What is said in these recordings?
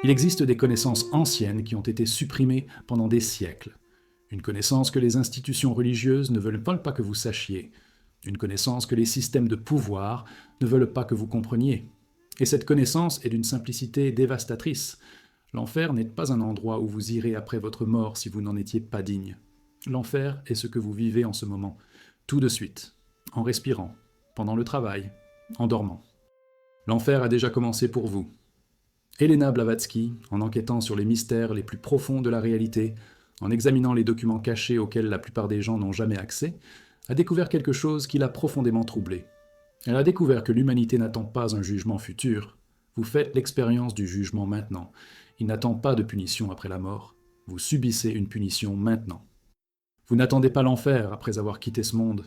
Il existe des connaissances anciennes qui ont été supprimées pendant des siècles. Une connaissance que les institutions religieuses ne veulent pas que vous sachiez. Une connaissance que les systèmes de pouvoir ne veulent pas que vous compreniez. Et cette connaissance est d'une simplicité dévastatrice. L'enfer n'est pas un endroit où vous irez après votre mort si vous n'en étiez pas digne. L'enfer est ce que vous vivez en ce moment, tout de suite, en respirant, pendant le travail, en dormant. L'enfer a déjà commencé pour vous. Elena Blavatsky, en enquêtant sur les mystères les plus profonds de la réalité, en examinant les documents cachés auxquels la plupart des gens n'ont jamais accès, a découvert quelque chose qui l'a profondément troublée. Elle a découvert que l'humanité n'attend pas un jugement futur. Vous faites l'expérience du jugement maintenant. Il n'attend pas de punition après la mort. Vous subissez une punition maintenant. Vous n'attendez pas l'enfer après avoir quitté ce monde.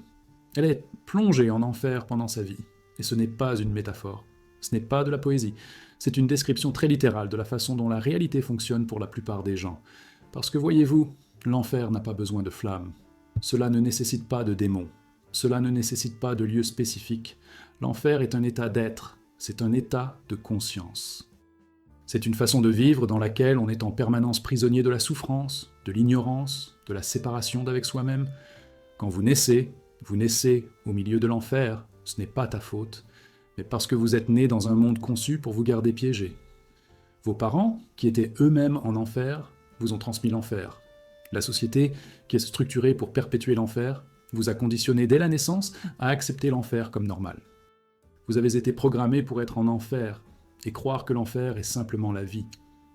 Elle est plongée en enfer pendant sa vie. Et ce n'est pas une métaphore. Ce n'est pas de la poésie. C'est une description très littérale de la façon dont la réalité fonctionne pour la plupart des gens. Parce que voyez-vous, l'enfer n'a pas besoin de flammes. Cela ne nécessite pas de démons. Cela ne nécessite pas de lieu spécifique. L'enfer est un état d'être. C'est un état de conscience. C'est une façon de vivre dans laquelle on est en permanence prisonnier de la souffrance, de l'ignorance, de la séparation d'avec soi-même. Quand vous naissez au milieu de l'enfer. Ce n'est pas ta faute, mais parce que vous êtes né dans un monde conçu pour vous garder piégé. Vos parents, qui étaient eux-mêmes en enfer, vous ont transmis l'enfer. La société, qui est structurée pour perpétuer l'enfer, vous a conditionné dès la naissance à accepter l'enfer comme normal. Vous avez été programmé pour être en enfer et croire que l'enfer est simplement la vie.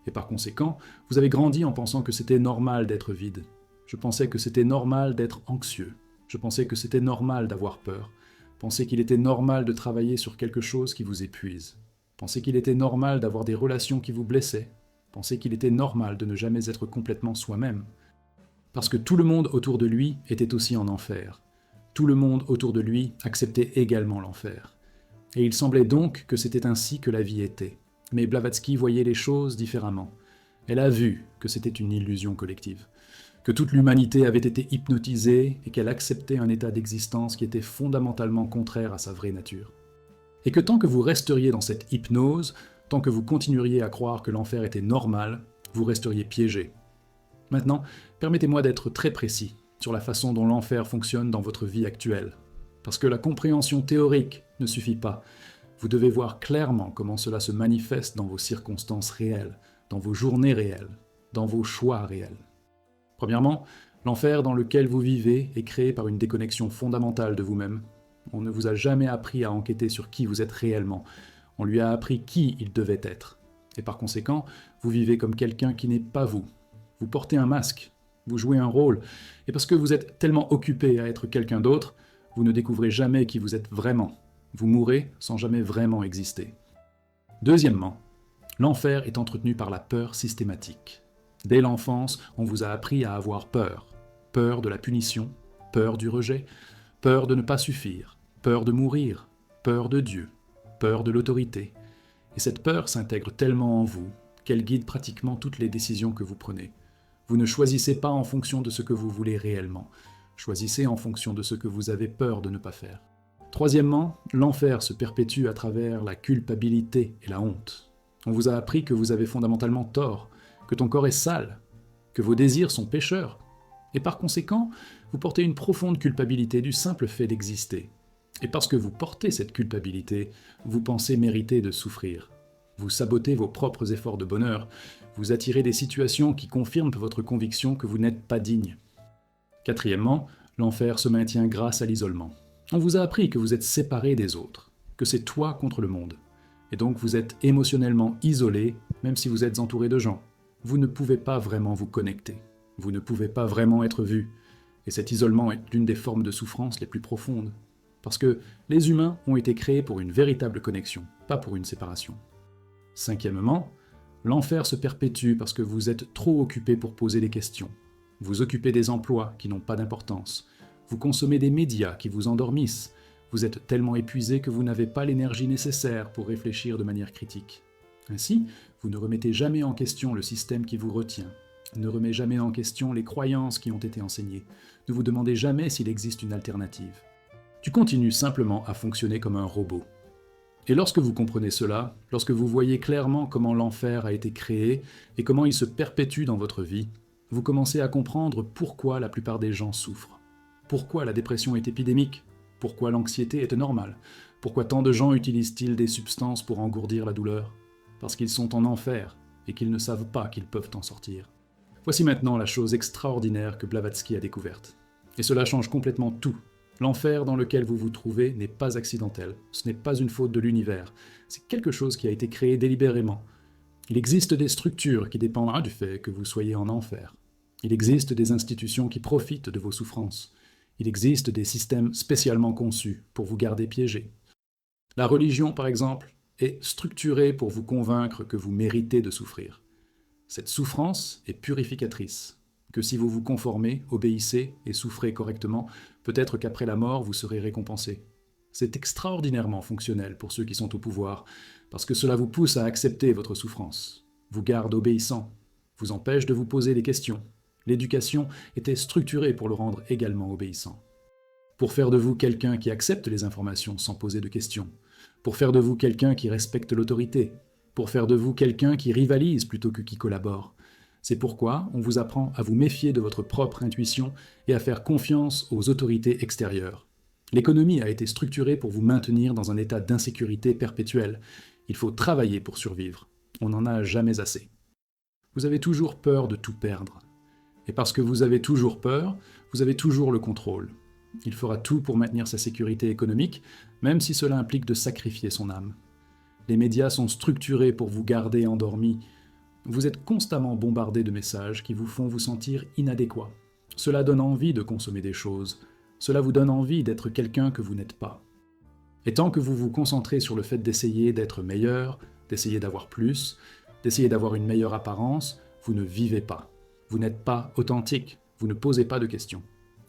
Et par conséquent, vous avez grandi en pensant que c'était normal d'être vide. Je pensais que c'était normal d'être anxieux. Je pensais que c'était normal d'avoir peur. Pensez qu'il était normal de travailler sur quelque chose qui vous épuise. Pensez qu'il était normal d'avoir des relations qui vous blessaient. Pensez qu'il était normal de ne jamais être complètement soi-même. Parce que tout le monde autour de lui était aussi en enfer. Tout le monde autour de lui acceptait également l'enfer. Et il semblait donc que c'était ainsi que la vie était. Mais Blavatsky voyait les choses différemment. Elle a vu que c'était une illusion collective, que toute l'humanité avait été hypnotisée et qu'elle acceptait un état d'existence qui était fondamentalement contraire à sa vraie nature. Et que tant que vous resteriez dans cette hypnose, tant que vous continueriez à croire que l'enfer était normal, vous resteriez piégé. Maintenant, permettez-moi d'être très précis sur la façon dont l'enfer fonctionne dans votre vie actuelle. Parce que la compréhension théorique ne suffit pas. Vous devez voir clairement comment cela se manifeste dans vos circonstances réelles, dans vos journées réelles, dans vos choix réels. Premièrement, l'enfer dans lequel vous vivez est créé par une déconnexion fondamentale de vous-même. On ne vous a jamais appris à enquêter sur qui vous êtes réellement. On lui a appris qui il devait être. Et par conséquent, vous vivez comme quelqu'un qui n'est pas vous. Vous portez un masque, vous jouez un rôle, et parce que vous êtes tellement occupé à être quelqu'un d'autre, vous ne découvrez jamais qui vous êtes vraiment. Vous mourrez sans jamais vraiment exister. Deuxièmement, l'enfer est entretenu par la peur systématique. Dès l'enfance, on vous a appris à avoir peur. Peur de la punition, peur du rejet, peur de ne pas suffire, peur de mourir, peur de Dieu, peur de l'autorité. Et cette peur s'intègre tellement en vous qu'elle guide pratiquement toutes les décisions que vous prenez. Vous ne choisissez pas en fonction de ce que vous voulez réellement. Choisissez en fonction de ce que vous avez peur de ne pas faire. Troisièmement, l'enfer se perpétue à travers la culpabilité et la honte. On vous a appris que vous avez fondamentalement tort, que ton corps est sale, que vos désirs sont pécheurs. Et par conséquent, vous portez une profonde culpabilité du simple fait d'exister. Et parce que vous portez cette culpabilité, vous pensez mériter de souffrir. Vous sabotez vos propres efforts de bonheur. Vous attirez des situations qui confirment votre conviction que vous n'êtes pas digne. Quatrièmement, l'enfer se maintient grâce à l'isolement. On vous a appris que vous êtes séparé des autres, que c'est toi contre le monde. Et donc vous êtes émotionnellement isolé, même si vous êtes entouré de gens. Vous ne pouvez pas vraiment vous connecter. Vous ne pouvez pas vraiment être vu. Et cet isolement est l'une des formes de souffrance les plus profondes. Parce que les humains ont été créés pour une véritable connexion, pas pour une séparation. Cinquièmement, l'enfer se perpétue parce que vous êtes trop occupé pour poser des questions. Vous occupez des emplois qui n'ont pas d'importance. Vous consommez des médias qui vous endormissent. Vous êtes tellement épuisé que vous n'avez pas l'énergie nécessaire pour réfléchir de manière critique. Ainsi, vous ne remettez jamais en question le système qui vous retient. Ne remettez jamais en question les croyances qui ont été enseignées. Ne vous demandez jamais s'il existe une alternative. Tu continues simplement à fonctionner comme un robot. Et lorsque vous comprenez cela, lorsque vous voyez clairement comment l'enfer a été créé et comment il se perpétue dans votre vie, vous commencez à comprendre pourquoi la plupart des gens souffrent. Pourquoi la dépression est épidémique? Pourquoi l'anxiété est normale? Pourquoi tant de gens utilisent-ils des substances pour engourdir la douleur? Parce qu'ils sont en enfer et qu'ils ne savent pas qu'ils peuvent en sortir. Voici maintenant la chose extraordinaire que Blavatsky a découverte. Et cela change complètement tout. L'enfer dans lequel vous vous trouvez n'est pas accidentel, ce n'est pas une faute de l'univers, c'est quelque chose qui a été créé délibérément. Il existe des structures qui dépendent du fait que vous soyez en enfer. Il existe des institutions qui profitent de vos souffrances. Il existe des systèmes spécialement conçus pour vous garder piégés. La religion, par exemple, est structurée pour vous convaincre que vous méritez de souffrir. Cette souffrance est purificatrice, que si vous vous conformez, obéissez et souffrez correctement, peut-être qu'après la mort, vous serez récompensé. C'est extraordinairement fonctionnel pour ceux qui sont au pouvoir, parce que cela vous pousse à accepter votre souffrance, vous garde obéissant, vous empêche de vous poser des questions. L'éducation était structurée pour le rendre également obéissant. Pour faire de vous quelqu'un qui accepte les informations sans poser de questions, pour faire de vous quelqu'un qui respecte l'autorité, pour faire de vous quelqu'un qui rivalise plutôt que qui collabore. C'est pourquoi on vous apprend à vous méfier de votre propre intuition et à faire confiance aux autorités extérieures. L'économie a été structurée pour vous maintenir dans un état d'insécurité perpétuelle. Il faut travailler pour survivre. On n'en a jamais assez. Vous avez toujours peur de tout perdre. Et parce que vous avez toujours peur, vous avez toujours le contrôle. Il fera tout pour maintenir sa sécurité économique, même si cela implique de sacrifier son âme. Les médias sont structurés pour vous garder endormi. Vous êtes constamment bombardé de messages qui vous font vous sentir inadéquat. Cela donne envie de consommer des choses. Cela vous donne envie d'être quelqu'un que vous n'êtes pas. Et tant que vous vous concentrez sur le fait d'essayer d'être meilleur, d'essayer d'avoir plus, d'essayer d'avoir une meilleure apparence, vous ne vivez pas. Vous n'êtes pas authentique, vous ne posez pas de questions.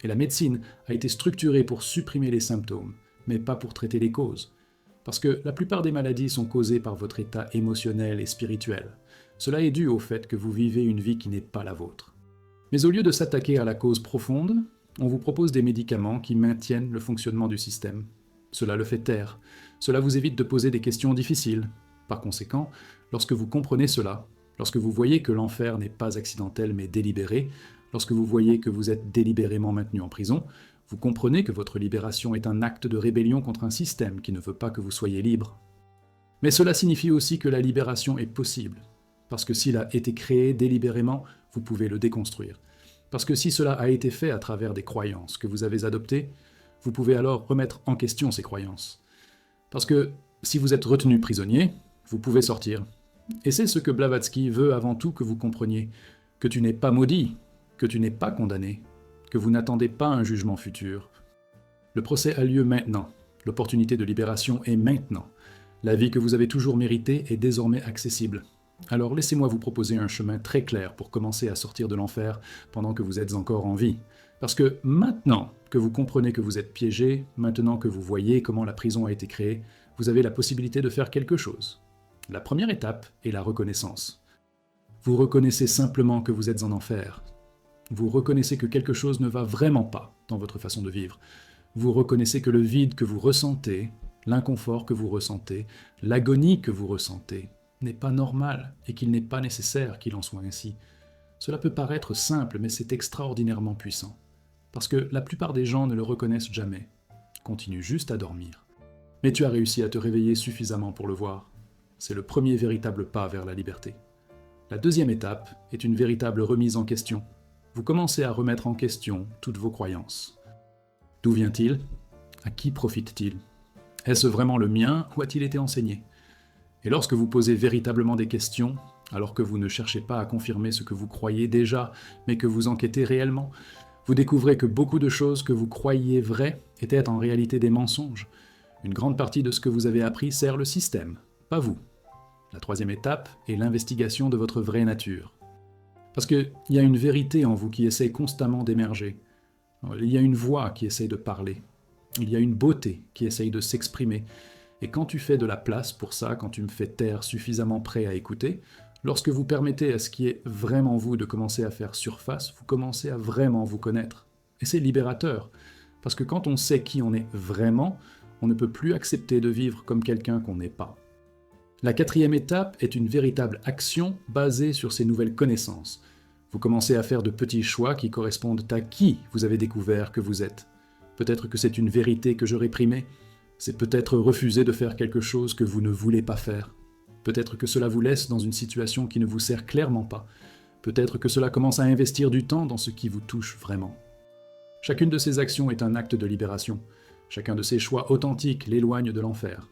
Et la médecine a été structurée pour supprimer les symptômes, mais pas pour traiter les causes. Parce que la plupart des maladies sont causées par votre état émotionnel et spirituel. Cela est dû au fait que vous vivez une vie qui n'est pas la vôtre. Mais au lieu de s'attaquer à la cause profonde, on vous propose des médicaments qui maintiennent le fonctionnement du système. Cela le fait taire. Cela vous évite de poser des questions difficiles. Par conséquent, lorsque vous comprenez cela, lorsque vous voyez que l'enfer n'est pas accidentel mais délibéré, lorsque vous voyez que vous êtes délibérément maintenu en prison, vous comprenez que votre libération est un acte de rébellion contre un système qui ne veut pas que vous soyez libre. Mais cela signifie aussi que la libération est possible, parce que s'il a été créé délibérément, vous pouvez le déconstruire. Parce que si cela a été fait à travers des croyances que vous avez adoptées, vous pouvez alors remettre en question ces croyances. Parce que si vous êtes retenu prisonnier, vous pouvez sortir. Et c'est ce que Blavatsky veut avant tout que vous compreniez, que tu n'es pas maudit, que tu n'es pas condamné, que vous n'attendez pas un jugement futur. Le procès a lieu maintenant, l'opportunité de libération est maintenant. La vie que vous avez toujours méritée est désormais accessible. Alors laissez-moi vous proposer un chemin très clair pour commencer à sortir de l'enfer pendant que vous êtes encore en vie. Parce que maintenant que vous comprenez que vous êtes piégé, maintenant que vous voyez comment la prison a été créée, vous avez la possibilité de faire quelque chose. La première étape est la reconnaissance. Vous reconnaissez simplement que vous êtes en enfer. Vous reconnaissez que quelque chose ne va vraiment pas dans votre façon de vivre. Vous reconnaissez que le vide que vous ressentez, l'inconfort que vous ressentez, l'agonie que vous ressentez, n'est pas normal et qu'il n'est pas nécessaire qu'il en soit ainsi. Cela peut paraître simple, mais c'est extraordinairement puissant. Parce que la plupart des gens ne le reconnaissent jamais, continuent juste à dormir. Mais tu as réussi à te réveiller suffisamment pour le voir. C'est le premier véritable pas vers la liberté. La deuxième étape est une véritable remise en question. Vous commencez à remettre en question toutes vos croyances. D'où vient-il? À qui profite-t-il? Est-ce vraiment le mien ou a-t-il été enseigné? Et lorsque vous posez véritablement des questions, alors que vous ne cherchez pas à confirmer ce que vous croyez déjà, mais que vous enquêtez réellement, vous découvrez que beaucoup de choses que vous croyiez vraies étaient en réalité des mensonges. Une grande partie de ce que vous avez appris sert le système, pas vous. La troisième étape est l'investigation de votre vraie nature. Parce qu'il y a une vérité en vous qui essaie constamment d'émerger. Il y a une voix qui essaye de parler. Il y a une beauté qui essaye de s'exprimer. Et quand tu fais de la place pour ça, quand tu me fais taire suffisamment prêt à écouter, lorsque vous permettez à ce qui est vraiment vous de commencer à faire surface, vous commencez à vraiment vous connaître. Et c'est libérateur. Parce que quand on sait qui on est vraiment, On ne peut plus accepter de vivre comme quelqu'un qu'on n'est pas. La quatrième étape est une véritable action basée sur ces nouvelles connaissances. Vous commencez à faire de petits choix qui correspondent à qui vous avez découvert que vous êtes. Peut-être que c'est une vérité que je réprimais. C'est peut-être refuser de faire quelque chose que vous ne voulez pas faire. Peut-être que cela vous laisse dans une situation qui ne vous sert clairement pas. Peut-être que cela commence à investir du temps dans ce qui vous touche vraiment. Chacune de ces actions est un acte de libération. Chacun de ces choix authentiques l'éloigne de l'enfer.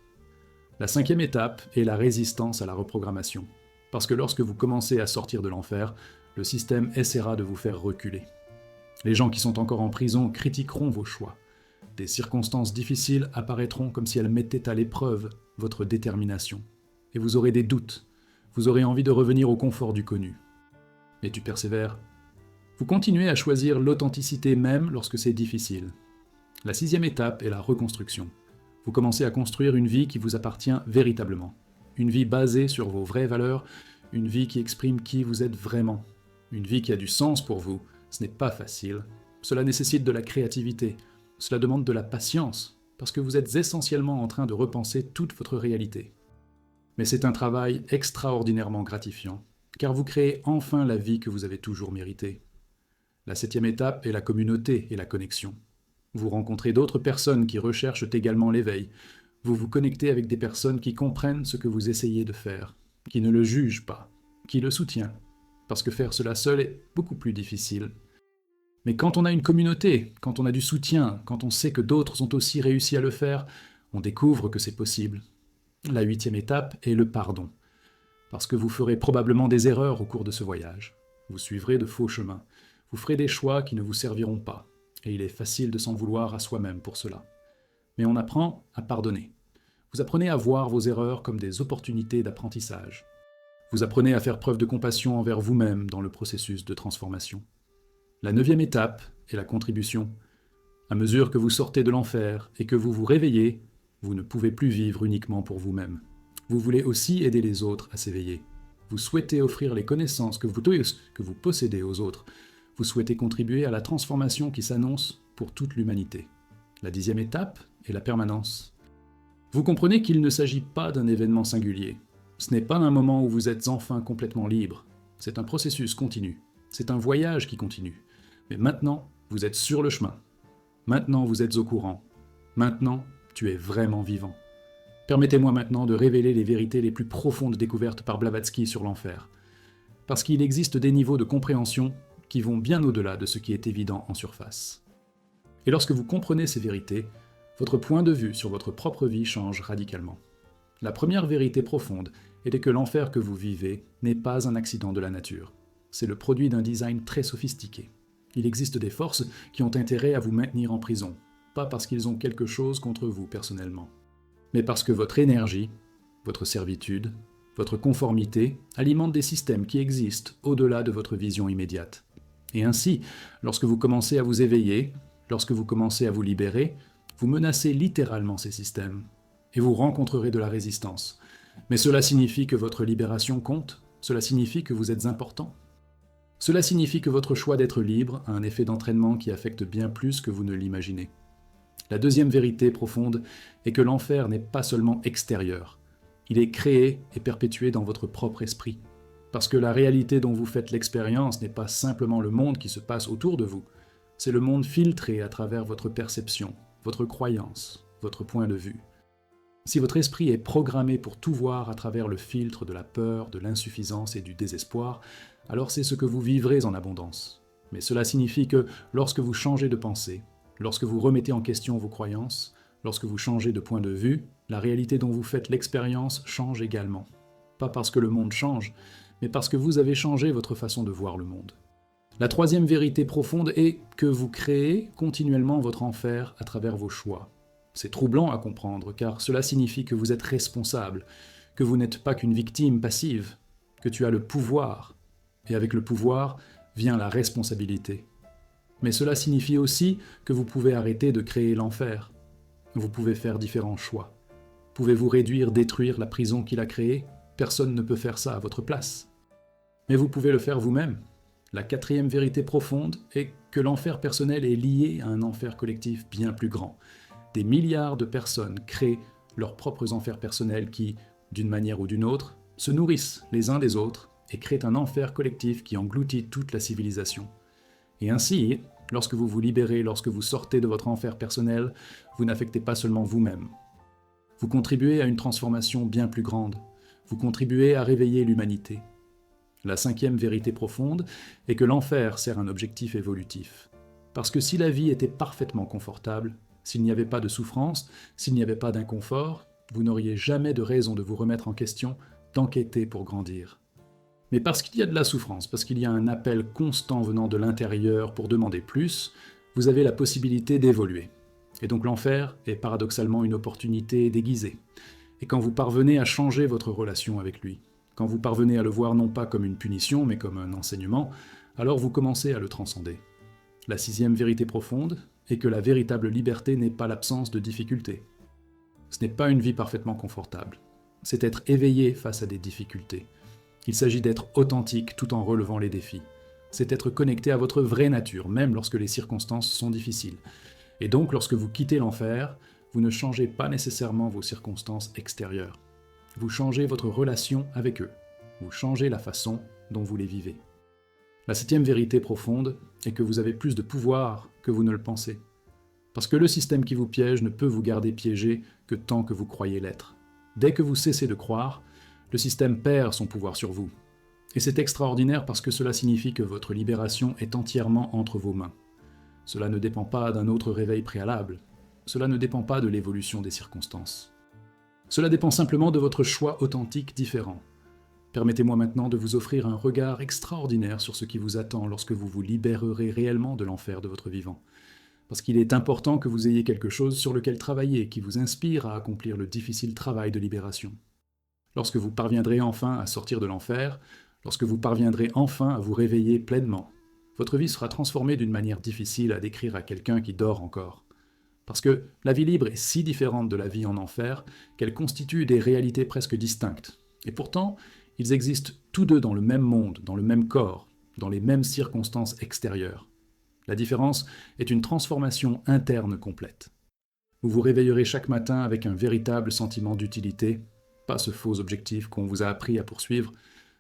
La cinquième étape est la résistance à la reprogrammation. Parce que lorsque vous commencez à sortir de l'enfer, le système essaiera de vous faire reculer. Les gens qui sont encore en prison critiqueront vos choix. Des circonstances difficiles apparaîtront comme si elles mettaient à l'épreuve votre détermination. Et vous aurez des doutes. Vous aurez envie de revenir au confort du connu. Mais tu persévères. Vous continuez à choisir l'authenticité même lorsque c'est difficile. La sixième étape est la reconstruction. Vous commencez à construire une vie qui vous appartient véritablement. Une vie basée sur vos vraies valeurs, une vie qui exprime qui vous êtes vraiment. Une vie qui a du sens pour vous. Ce n'est pas facile. Cela nécessite de la créativité. Cela demande de la patience, parce que vous êtes essentiellement en train de repenser toute votre réalité. Mais c'est un travail extraordinairement gratifiant, car vous créez enfin la vie que vous avez toujours méritée. La septième étape est la communauté et la connexion. Vous rencontrez d'autres personnes qui recherchent également l'éveil. Vous vous connectez avec des personnes qui comprennent ce que vous essayez de faire, qui ne le jugent pas, qui le soutiennent, parce que faire cela seul est beaucoup plus difficile. Mais quand on a une communauté, quand on a du soutien, quand on sait que d'autres ont aussi réussi à le faire, on découvre que c'est possible. La huitième étape est le pardon, parce que vous ferez probablement des erreurs au cours de ce voyage. Vous suivrez de faux chemins, vous ferez des choix qui ne vous serviront pas, et il est facile de s'en vouloir à soi-même pour cela. Mais on apprend à pardonner. Vous apprenez à voir vos erreurs comme des opportunités d'apprentissage. Vous apprenez à faire preuve de compassion envers vous-même dans le processus de transformation. La neuvième étape est la contribution. À mesure que vous sortez de l'enfer et que vous vous réveillez, vous ne pouvez plus vivre uniquement pour vous-même. Vous voulez aussi aider les autres à s'éveiller. Vous souhaitez offrir les connaissances que vous possédez aux autres. Vous souhaitez contribuer à la transformation qui s'annonce pour toute l'humanité. La dixième étape est la permanence. Vous comprenez qu'il ne s'agit pas d'un événement singulier. Ce n'est pas un moment où vous êtes enfin complètement libre. C'est un processus continu. C'est un voyage qui continue. Mais maintenant, vous êtes sur le chemin. Maintenant, vous êtes au courant. Maintenant, tu es vraiment vivant. Permettez-moi maintenant de révéler les vérités les plus profondes découvertes par Blavatsky sur l'enfer. Parce qu'il existe des niveaux de compréhension qui vont bien au-delà de ce qui est évident en surface. Et lorsque vous comprenez ces vérités, votre point de vue sur votre propre vie change radicalement. La première vérité profonde est que l'enfer que vous vivez n'est pas un accident de la nature. C'est le produit d'un design très sophistiqué. Il existe des forces qui ont intérêt à vous maintenir en prison, pas parce qu'ils ont quelque chose contre vous personnellement, mais parce que votre énergie, votre servitude, votre conformité alimentent des systèmes qui existent au-delà de votre vision immédiate. Et ainsi, lorsque vous commencez à vous éveiller, lorsque vous commencez à vous libérer, vous menacez littéralement ces systèmes, et vous rencontrerez de la résistance. Mais cela signifie que votre libération compte, cela signifie que vous êtes important. Cela signifie que votre choix d'être libre a un effet d'entraînement qui affecte bien plus que vous ne l'imaginez. La deuxième vérité profonde est que l'enfer n'est pas seulement extérieur. Il est créé et perpétué dans votre propre esprit. Parce que la réalité dont vous faites l'expérience n'est pas simplement le monde qui se passe autour de vous. C'est le monde filtré à travers votre perception, votre croyance, votre point de vue. Si votre esprit est programmé pour tout voir à travers le filtre de la peur, de l'insuffisance et du désespoir, alors c'est ce que vous vivrez en abondance. Mais cela signifie que lorsque vous changez de pensée, lorsque vous remettez en question vos croyances, lorsque vous changez de point de vue, la réalité dont vous faites l'expérience change également. Pas parce que le monde change, mais parce que vous avez changé votre façon de voir le monde. La troisième vérité profonde est que vous créez continuellement votre enfer à travers vos choix. C'est troublant à comprendre, car cela signifie que vous êtes responsable, que vous n'êtes pas qu'une victime passive, que tu as le pouvoir, et avec le pouvoir vient la responsabilité. Mais cela signifie aussi que vous pouvez arrêter de créer l'enfer. Vous pouvez faire différents choix. Pouvez-vous réduire, détruire la prison qu'il a créée? Personne ne peut faire ça à votre place. Mais vous pouvez le faire vous-même. La quatrième vérité profonde est que l'enfer personnel est lié à un enfer collectif bien plus grand. Des milliards de personnes créent leurs propres enfers personnels qui, d'une manière ou d'une autre, se nourrissent les uns des autres et créent un enfer collectif qui engloutit toute la civilisation. Et ainsi, lorsque vous vous libérez, lorsque vous sortez de votre enfer personnel, vous n'affectez pas seulement vous-même. Vous contribuez à une transformation bien plus grande. Vous contribuez à réveiller l'humanité. La cinquième vérité profonde est que l'enfer sert un objectif évolutif. Parce que si la vie était parfaitement confortable, s'il n'y avait pas de souffrance, s'il n'y avait pas d'inconfort, vous n'auriez jamais de raison de vous remettre en question, d'enquêter pour grandir. Mais parce qu'il y a de la souffrance, parce qu'il y a un appel constant venant de l'intérieur pour demander plus, vous avez la possibilité d'évoluer. Et donc l'enfer est paradoxalement une opportunité déguisée. Et quand vous parvenez à changer votre relation avec lui, quand vous parvenez à le voir non pas comme une punition, mais comme un enseignement, alors vous commencez à le transcender. La sixième vérité profonde est que la véritable liberté n'est pas l'absence de difficultés. Ce n'est pas une vie parfaitement confortable. C'est être éveillé face à des difficultés. Il s'agit d'être authentique tout en relevant les défis. C'est être connecté à votre vraie nature, même lorsque les circonstances sont difficiles. Et donc, lorsque vous quittez l'enfer, vous ne changez pas nécessairement vos circonstances extérieures. Vous changez votre relation avec eux. Vous changez la façon dont vous les vivez. La septième vérité profonde est que vous avez plus de pouvoir que vous ne le pensez. Parce que le système qui vous piège ne peut vous garder piégé que tant que vous croyez l'être. Dès que vous cessez de croire, le système perd son pouvoir sur vous. Et c'est extraordinaire parce que cela signifie que votre libération est entièrement entre vos mains. Cela ne dépend pas d'un autre réveil préalable. Cela ne dépend pas de l'évolution des circonstances. Cela dépend simplement de votre choix authentique différent. Permettez-moi maintenant de vous offrir un regard extraordinaire sur ce qui vous attend lorsque vous vous libérerez réellement de l'enfer de votre vivant. Parce qu'il est important que vous ayez quelque chose sur lequel travailler qui vous inspire à accomplir le difficile travail de libération. Lorsque vous parviendrez enfin à sortir de l'enfer, lorsque vous parviendrez enfin à vous réveiller pleinement, votre vie sera transformée d'une manière difficile à décrire à quelqu'un qui dort encore. Parce que la vie libre est si différente de la vie en enfer qu'elle constitue des réalités presque distinctes. Et pourtant, ils existent tous deux dans le même monde, dans le même corps, dans les mêmes circonstances extérieures. La différence est une transformation interne complète. Vous vous réveillerez chaque matin avec un véritable sentiment d'utilité, pas ce faux objectif qu'on vous a appris à poursuivre.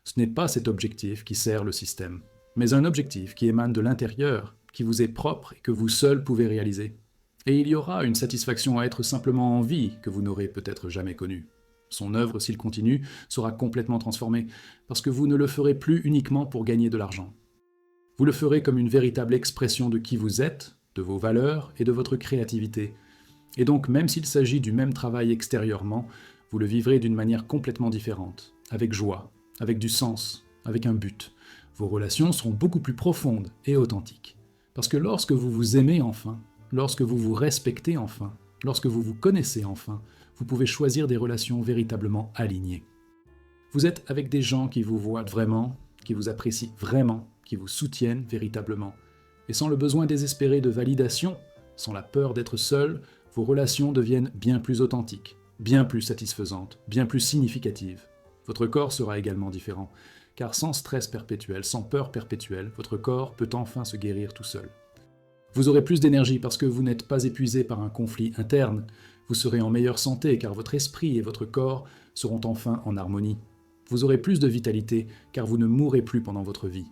Ce n'est pas cet objectif qui sert le système, mais un objectif qui émane de l'intérieur, qui vous est propre et que vous seul pouvez réaliser. Et il y aura une satisfaction à être simplement en vie que vous n'aurez peut-être jamais connue. Son œuvre, s'il continue, sera complètement transformée, parce que vous ne le ferez plus uniquement pour gagner de l'argent. Vous le ferez comme une véritable expression de qui vous êtes, de vos valeurs et de votre créativité. Et donc, même s'il s'agit du même travail extérieurement, vous le vivrez d'une manière complètement différente, avec joie, avec du sens, avec un but. Vos relations seront beaucoup plus profondes et authentiques. Parce que lorsque vous vous aimez enfin, lorsque vous vous respectez enfin, lorsque vous vous connaissez enfin, vous pouvez choisir des relations véritablement alignées. Vous êtes avec des gens qui vous voient vraiment, qui vous apprécient vraiment, qui vous soutiennent véritablement. Et sans le besoin désespéré de validation, sans la peur d'être seul, vos relations deviennent bien plus authentiques, bien plus satisfaisantes, bien plus significatives. Votre corps sera également différent, car sans stress perpétuel, sans peur perpétuelle, votre corps peut enfin se guérir tout seul. Vous aurez plus d'énergie parce que vous n'êtes pas épuisé par un conflit interne. Vous serez en meilleure santé car votre esprit et votre corps seront enfin en harmonie. Vous aurez plus de vitalité car vous ne mourrez plus pendant votre vie.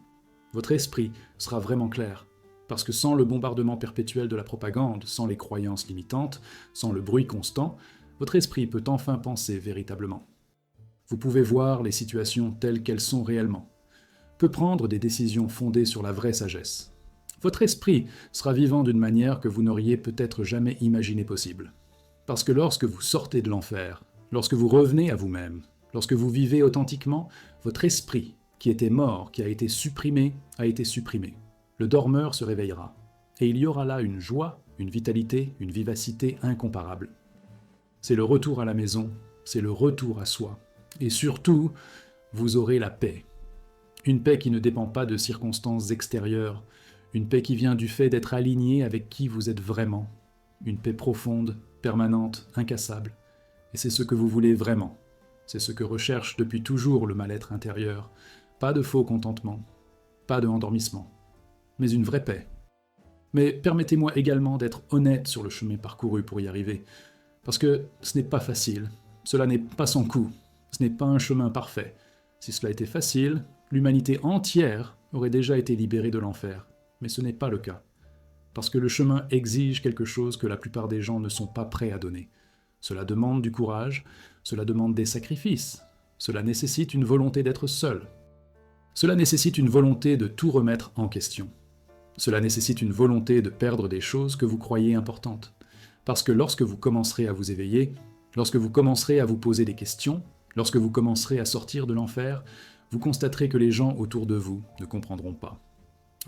Votre esprit sera vraiment clair. Parce que sans le bombardement perpétuel de la propagande, sans les croyances limitantes, sans le bruit constant, votre esprit peut enfin penser véritablement. Vous pouvez voir les situations telles qu'elles sont réellement. Peut prendre des décisions fondées sur la vraie sagesse. Votre esprit sera vivant d'une manière que vous n'auriez peut-être jamais imaginé possible. Parce que lorsque vous sortez de l'enfer, lorsque vous revenez à vous-même, lorsque vous vivez authentiquement, votre esprit, qui était mort, qui a été supprimé. Le dormeur se réveillera. Et il y aura là une joie, une vitalité, une vivacité incomparables. C'est le retour à la maison, c'est le retour à soi. Et surtout, vous aurez la paix. Une paix qui ne dépend pas de circonstances extérieures, une paix qui vient du fait d'être aligné avec qui vous êtes vraiment. Une paix profonde, permanente, incassable. Et c'est ce que vous voulez vraiment. C'est ce que recherche depuis toujours le mal-être intérieur. Pas de faux contentement, pas de endormissement, mais une vraie paix. Mais permettez-moi également d'être honnête sur le chemin parcouru pour y arriver. Parce que ce n'est pas facile. Cela n'est pas sans coût. Ce n'est pas un chemin parfait. Si cela était facile, l'humanité entière aurait déjà été libérée de l'enfer. Mais ce n'est pas le cas. Parce que le chemin exige quelque chose que la plupart des gens ne sont pas prêts à donner. Cela demande du courage, cela demande des sacrifices, cela nécessite une volonté d'être seul. Cela nécessite une volonté de tout remettre en question. Cela nécessite une volonté de perdre des choses que vous croyez importantes. Parce que lorsque vous commencerez à vous éveiller, lorsque vous commencerez à vous poser des questions, lorsque vous commencerez à sortir de l'enfer, vous constaterez que les gens autour de vous ne comprendront pas.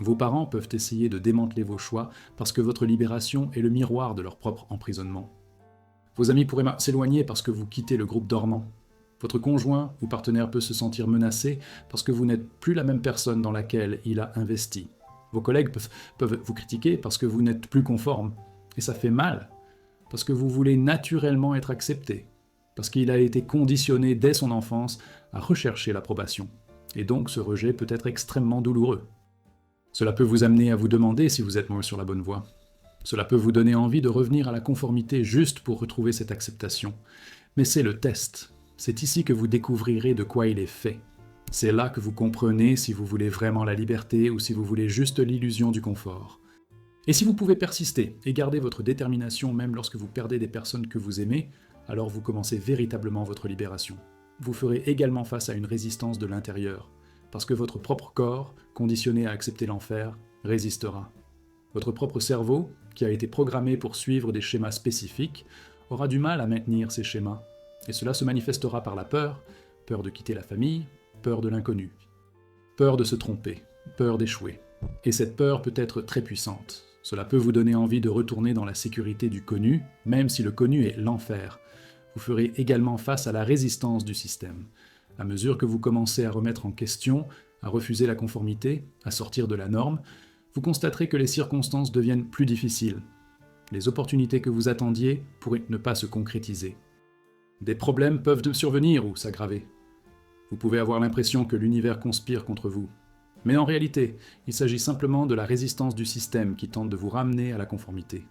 Vos parents peuvent essayer de démanteler vos choix parce que votre libération est le miroir de leur propre emprisonnement. Vos amis pourraient s'éloigner parce que vous quittez le groupe dormant. Votre conjoint ou partenaire peut se sentir menacé parce que vous n'êtes plus la même personne dans laquelle il a investi. Vos collègues peuvent vous critiquer parce que vous n'êtes plus conforme. Et ça fait mal, parce que vous voulez naturellement être accepté, parce qu'il a été conditionné dès son enfance à rechercher l'approbation. Et donc ce rejet peut être extrêmement douloureux. Cela peut vous amener à vous demander si vous êtes sur la bonne voie. Cela peut vous donner envie de revenir à la conformité juste pour retrouver cette acceptation. Mais c'est le test. C'est ici que vous découvrirez de quoi il est fait. C'est là que vous comprenez si vous voulez vraiment la liberté ou si vous voulez juste l'illusion du confort. Et si vous pouvez persister et garder votre détermination même lorsque vous perdez des personnes que vous aimez, alors vous commencez véritablement votre libération. Vous ferez également face à une résistance de l'intérieur, parce que votre propre corps, conditionné à accepter l'enfer, résistera. Votre propre cerveau, qui a été programmé pour suivre des schémas spécifiques, aura du mal à maintenir ces schémas. Et cela se manifestera par la peur, peur de quitter la famille, peur de l'inconnu, peur de se tromper, peur d'échouer. Et cette peur peut être très puissante. Cela peut vous donner envie de retourner dans la sécurité du connu, même si le connu est l'enfer. Vous ferez également face à la résistance du système. À mesure que vous commencez à remettre en question, à refuser la conformité, à sortir de la norme, vous constaterez que les circonstances deviennent plus difficiles. Les opportunités que vous attendiez pourraient ne pas se concrétiser. Des problèmes peuvent survenir ou s'aggraver. Vous pouvez avoir l'impression que l'univers conspire contre vous. Mais en réalité, il s'agit simplement de la résistance du système qui tente de vous ramener à la conformité.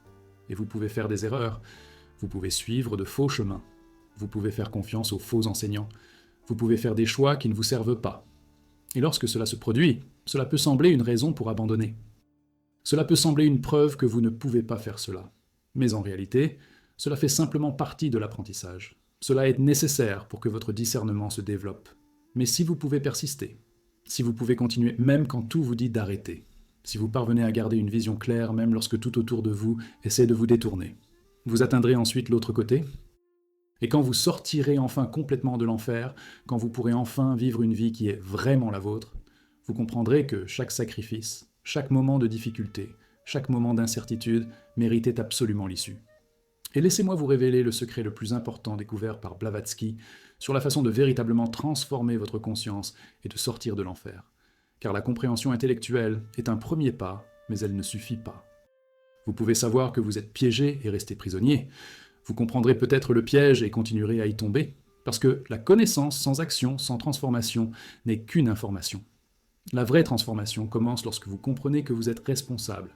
Et vous pouvez faire des erreurs. Vous pouvez suivre de faux chemins. Vous pouvez faire confiance aux faux enseignants. Vous pouvez faire des choix qui ne vous servent pas. Et lorsque cela se produit, cela peut sembler une raison pour abandonner. Cela peut sembler une preuve que vous ne pouvez pas faire cela. Mais en réalité, cela fait simplement partie de l'apprentissage. Cela est nécessaire pour que votre discernement se développe. Mais si vous pouvez persister, si vous pouvez continuer même quand tout vous dit d'arrêter, si vous parvenez à garder une vision claire même lorsque tout autour de vous essaie de vous détourner, vous atteindrez ensuite l'autre côté. Et quand vous sortirez enfin complètement de l'enfer, quand vous pourrez enfin vivre une vie qui est vraiment la vôtre, vous comprendrez que chaque sacrifice, chaque moment de difficulté, chaque moment d'incertitude méritait absolument l'issue. Et laissez-moi vous révéler le secret le plus important découvert par Blavatsky sur la façon de véritablement transformer votre conscience et de sortir de l'enfer. Car la compréhension intellectuelle est un premier pas, mais elle ne suffit pas. Vous pouvez savoir que vous êtes piégé et rester prisonnier. Vous comprendrez peut-être le piège et continuerez à y tomber, parce que la connaissance sans action, sans transformation, n'est qu'une information. La vraie transformation commence lorsque vous comprenez que vous êtes responsable.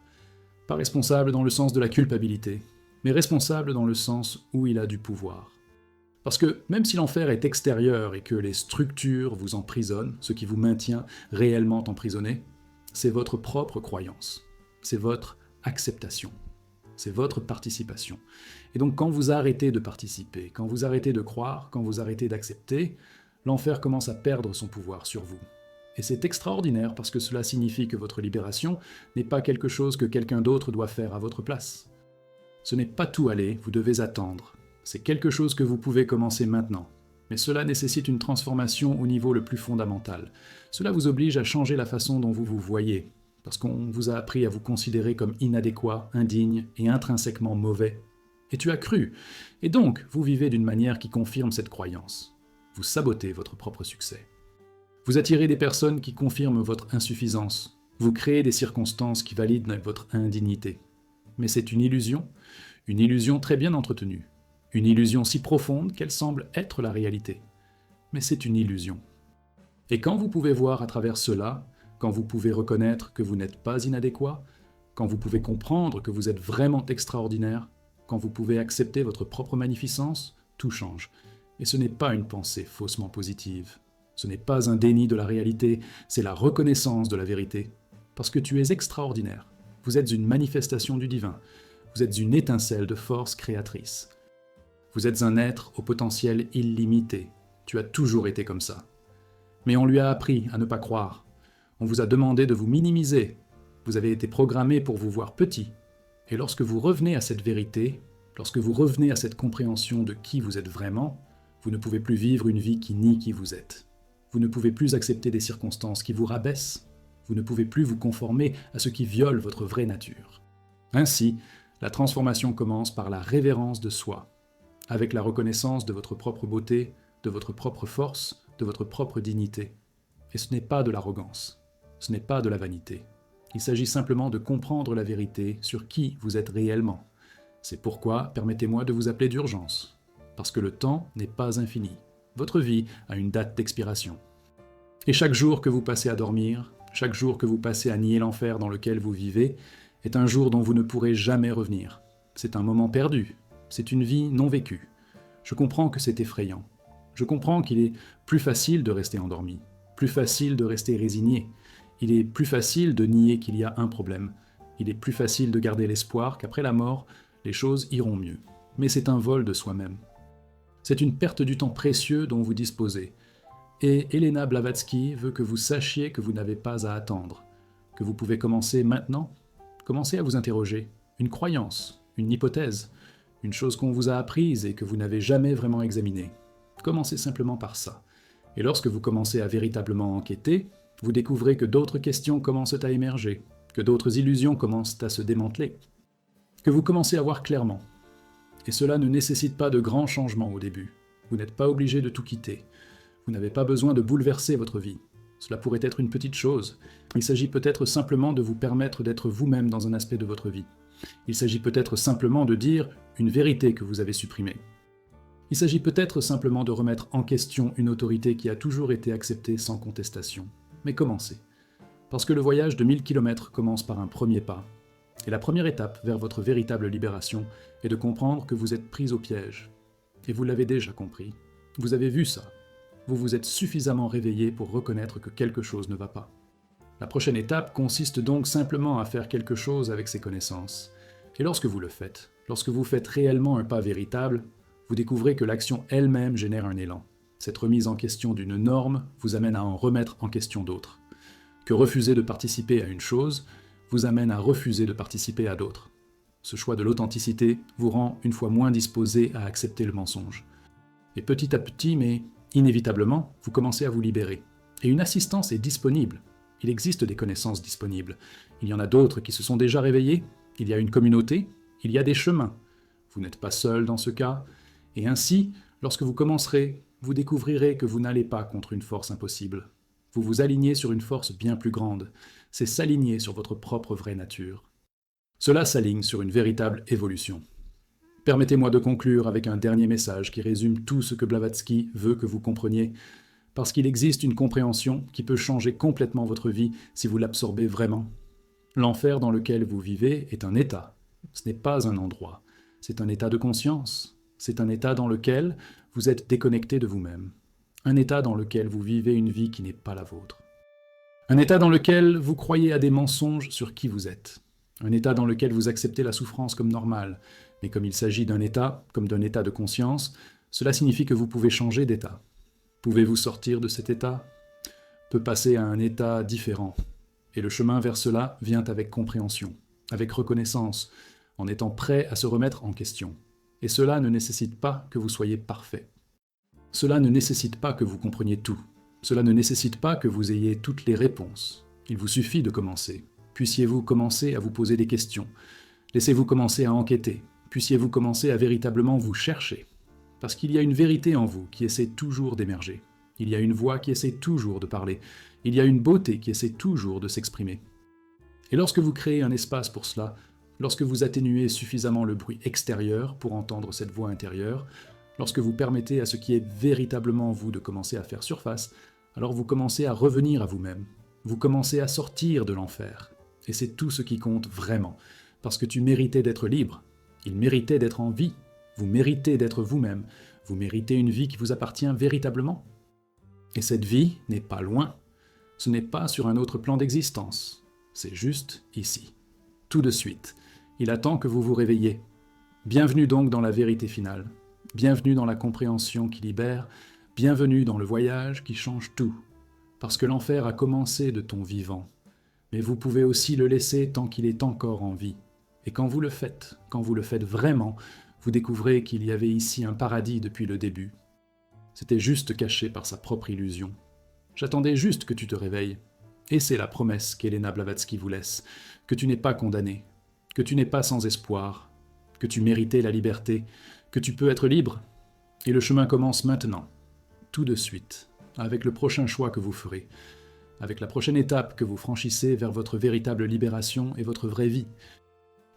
Pas responsable dans le sens de la culpabilité, mais responsable dans le sens où il a du pouvoir. Parce que même si l'enfer est extérieur et que les structures vous emprisonnent, ce qui vous maintient réellement emprisonné, c'est votre propre croyance, c'est votre acceptation, c'est votre participation. Et donc quand vous arrêtez de participer, quand vous arrêtez de croire, quand vous arrêtez d'accepter, l'enfer commence à perdre son pouvoir sur vous. Et c'est extraordinaire parce que cela signifie que votre libération n'est pas quelque chose que quelqu'un d'autre doit faire à votre place. Ce n'est pas tout aller, vous devez attendre. C'est quelque chose que vous pouvez commencer maintenant. Mais cela nécessite une transformation au niveau le plus fondamental. Cela vous oblige à changer la façon dont vous vous voyez, parce qu'on vous a appris à vous considérer comme inadéquat, indigne et intrinsèquement mauvais. Et tu as cru. Et donc, vous vivez d'une manière qui confirme cette croyance. Vous sabotez votre propre succès. Vous attirez des personnes qui confirment votre insuffisance. Vous créez des circonstances qui valident votre indignité. Mais c'est une illusion très bien entretenue. Une illusion si profonde qu'elle semble être la réalité. Mais c'est une illusion. Et quand vous pouvez voir à travers cela, quand vous pouvez reconnaître que vous n'êtes pas inadéquat, quand vous pouvez comprendre que vous êtes vraiment extraordinaire, quand vous pouvez accepter votre propre magnificence, tout change. Et ce n'est pas une pensée faussement positive. Ce n'est pas un déni de la réalité, c'est la reconnaissance de la vérité. Parce que tu es extraordinaire. Vous êtes une manifestation du divin. Vous êtes une étincelle de force créatrice. Vous êtes un être au potentiel illimité. Tu as toujours été comme ça. Mais on lui a appris à ne pas croire. On vous a demandé de vous minimiser. Vous avez été programmé pour vous voir petit. Et lorsque vous revenez à cette vérité, lorsque vous revenez à cette compréhension de qui vous êtes vraiment, vous ne pouvez plus vivre une vie qui nie qui vous êtes. Vous ne pouvez plus accepter des circonstances qui vous rabaissent. Vous ne pouvez plus vous conformer à ce qui viole votre vraie nature. Ainsi, la transformation commence par la révérence de soi, avec la reconnaissance de votre propre beauté, de votre propre force, de votre propre dignité. Et ce n'est pas de l'arrogance, ce n'est pas de la vanité. Il s'agit simplement de comprendre la vérité sur qui vous êtes réellement. C'est pourquoi permettez-moi de vous appeler d'urgence, parce que le temps n'est pas infini. Votre vie a une date d'expiration. Et chaque jour que vous passez à dormir, chaque jour que vous passez à nier l'enfer dans lequel vous vivez, est un jour dont vous ne pourrez jamais revenir. C'est un moment perdu, c'est une vie non vécue. Je comprends que c'est effrayant. Je comprends qu'il est plus facile de rester endormi, plus facile de rester résigné. Il est plus facile de nier qu'il y a un problème. Il est plus facile de garder l'espoir qu'après la mort, les choses iront mieux. Mais c'est un vol de soi-même. C'est une perte du temps précieux dont vous disposez. Et Elena Blavatsky veut que vous sachiez que vous n'avez pas à attendre, que vous pouvez commencer maintenant. Commencez à vous interroger. Une croyance, une hypothèse, une chose qu'on vous a apprise et que vous n'avez jamais vraiment examinée. Commencez simplement par ça. Et lorsque vous commencez à véritablement enquêter, vous découvrez que d'autres questions commencent à émerger, que d'autres illusions commencent à se démanteler, que vous commencez à voir clairement. Et cela ne nécessite pas de grands changements au début. Vous n'êtes pas obligé de tout quitter. Vous n'avez pas besoin de bouleverser votre vie. Cela pourrait être une petite chose. Il s'agit peut-être simplement de vous permettre d'être vous-même dans un aspect de votre vie. Il s'agit peut-être simplement de dire une vérité que vous avez supprimée. Il s'agit peut-être simplement de remettre en question une autorité qui a toujours été acceptée sans contestation. Mais commencez. Parce que le voyage de 1000 km commence par un premier pas. Et la première étape vers votre véritable libération est de comprendre que vous êtes pris au piège. Et vous l'avez déjà compris. Vous avez vu ça. Vous vous êtes suffisamment réveillé pour reconnaître que quelque chose ne va pas. La prochaine étape consiste donc simplement à faire quelque chose avec ces connaissances. Et lorsque vous le faites, lorsque vous faites réellement un pas véritable, vous découvrez que l'action elle-même génère un élan. Cette remise en question d'une norme vous amène à en remettre en question d'autres. Que refuser de participer à une chose vous amène à refuser de participer à d'autres. Ce choix de l'authenticité vous rend une fois moins disposé à accepter le mensonge. Et petit à petit, mais inévitablement, vous commencez à vous libérer. Et une assistance est disponible. Il existe des connaissances disponibles. Il y en a d'autres qui se sont déjà réveillées. Il y a une communauté. Il y a des chemins. Vous n'êtes pas seul dans ce cas. Et ainsi, lorsque vous commencerez, vous découvrirez que vous n'allez pas contre une force impossible. Vous vous alignez sur une force bien plus grande. C'est s'aligner sur votre propre vraie nature. Cela s'aligne sur une véritable évolution. Permettez-moi de conclure avec un dernier message qui résume tout ce que Blavatsky veut que vous compreniez, parce qu'il existe une compréhension qui peut changer complètement votre vie si vous l'absorbez vraiment. L'enfer dans lequel vous vivez est un état, ce n'est pas un endroit, c'est un état de conscience, c'est un état dans lequel vous êtes déconnecté de vous-même, un état dans lequel vous vivez une vie qui n'est pas la vôtre. Un état dans lequel vous croyez à des mensonges sur qui vous êtes. Un état dans lequel vous acceptez la souffrance comme normale. Mais comme il s'agit d'un état, comme d'un état de conscience, cela signifie que vous pouvez changer d'état. Pouvez-vous sortir de cet état? Peut passer à un état différent. Et le chemin vers cela vient avec compréhension, avec reconnaissance, en étant prêt à se remettre en question. Et cela ne nécessite pas que vous soyez parfait. Cela ne nécessite pas que vous compreniez tout. Cela ne nécessite pas que vous ayez toutes les réponses. Il vous suffit de commencer. Puissiez-vous commencer à vous poser des questions. Laissez-vous commencer à enquêter. Puissiez-vous commencer à véritablement vous chercher. Parce qu'il y a une vérité en vous qui essaie toujours d'émerger. Il y a une voix qui essaie toujours de parler. Il y a une beauté qui essaie toujours de s'exprimer. Et lorsque vous créez un espace pour cela, lorsque vous atténuez suffisamment le bruit extérieur pour entendre cette voix intérieure, lorsque vous permettez à ce qui est véritablement vous de commencer à faire surface, alors vous commencez à revenir à vous-même. Vous commencez à sortir de l'enfer. Et c'est tout ce qui compte vraiment. Parce que tu méritais d'être libre. Il méritait d'être en vie. Vous méritez d'être vous-même. Vous méritez une vie qui vous appartient véritablement. Et cette vie n'est pas loin. Ce n'est pas sur un autre plan d'existence. C'est juste ici. Tout de suite. Il attend que vous vous réveilliez. Bienvenue donc dans la vérité finale. Bienvenue dans la compréhension qui libère. Bienvenue dans le voyage qui change tout. Parce que l'enfer a commencé de ton vivant. Mais vous pouvez aussi le laisser tant qu'il est encore en vie. Et quand vous le faites vraiment, vous découvrez qu'il y avait ici un paradis depuis le début. C'était juste caché par sa propre illusion. J'attendais juste que tu te réveilles. Et c'est la promesse qu'Elena Blavatsky vous laisse, que tu n'es pas condamné, que tu n'es pas sans espoir, que tu méritais la liberté, que tu peux être libre. Et le chemin commence maintenant, tout de suite, avec le prochain choix que vous ferez, avec la prochaine étape que vous franchissez vers votre véritable libération et votre vraie vie.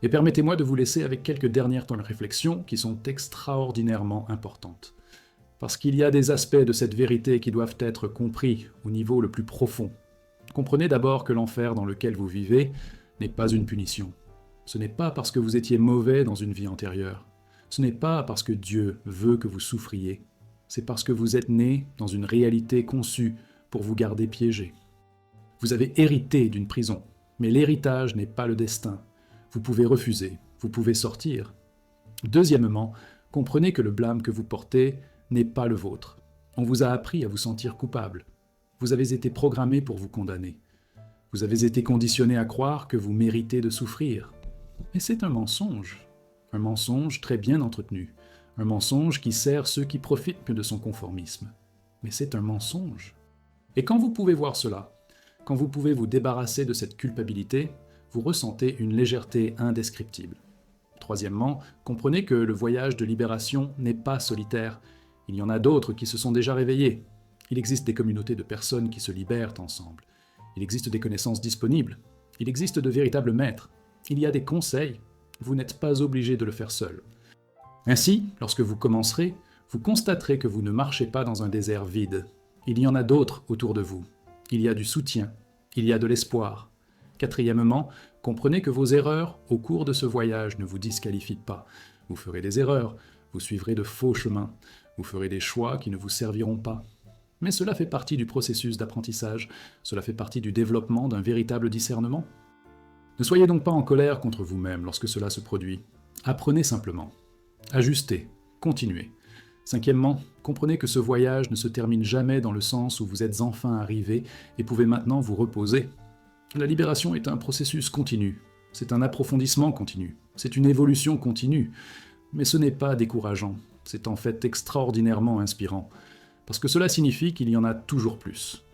Et permettez-moi de vous laisser avec quelques dernières temps de réflexion qui sont extraordinairement importantes. Parce qu'il y a des aspects de cette vérité qui doivent être compris au niveau le plus profond. Comprenez d'abord que l'enfer dans lequel vous vivez n'est pas une punition. Ce n'est pas parce que vous étiez mauvais dans une vie antérieure. Ce n'est pas parce que Dieu veut que vous souffriez. C'est parce que vous êtes né dans une réalité conçue pour vous garder piégé. Vous avez hérité d'une prison, mais l'héritage n'est pas le destin. Vous pouvez refuser, vous pouvez sortir. Deuxièmement, comprenez que le blâme que vous portez n'est pas le vôtre. On vous a appris à vous sentir coupable. Vous avez été programmé pour vous condamner. Vous avez été conditionné à croire que vous méritez de souffrir. Et c'est un mensonge très bien entretenu, un mensonge qui sert ceux qui profitent de son conformisme. Mais c'est un mensonge. Et quand vous pouvez voir cela, quand vous pouvez vous débarrasser de cette culpabilité, vous ressentez une légèreté indescriptible. Troisièmement, comprenez que le voyage de libération n'est pas solitaire. Il y en a d'autres qui se sont déjà réveillés. Il existe des communautés de personnes qui se libèrent ensemble. Il existe des connaissances disponibles. Il existe de véritables maîtres. Il y a des conseils. Vous n'êtes pas obligé de le faire seul. Ainsi, lorsque vous commencerez, vous constaterez que vous ne marchez pas dans un désert vide. Il y en a d'autres autour de vous. Il y a du soutien. Il y a de l'espoir. Quatrièmement, comprenez que vos erreurs au cours de ce voyage ne vous disqualifient pas. Vous ferez des erreurs, vous suivrez de faux chemins, vous ferez des choix qui ne vous serviront pas. Mais cela fait partie du processus d'apprentissage, cela fait partie du développement d'un véritable discernement. Ne soyez donc pas en colère contre vous-même lorsque cela se produit. Apprenez simplement. Ajustez, continuez. Cinquièmement, comprenez que ce voyage ne se termine jamais dans le sens où vous êtes enfin arrivé et pouvez maintenant vous reposer. La libération est un processus continu, c'est un approfondissement continu, c'est une évolution continue, mais ce n'est pas décourageant, c'est en fait extraordinairement inspirant, parce que cela signifie qu'il y en a toujours plus.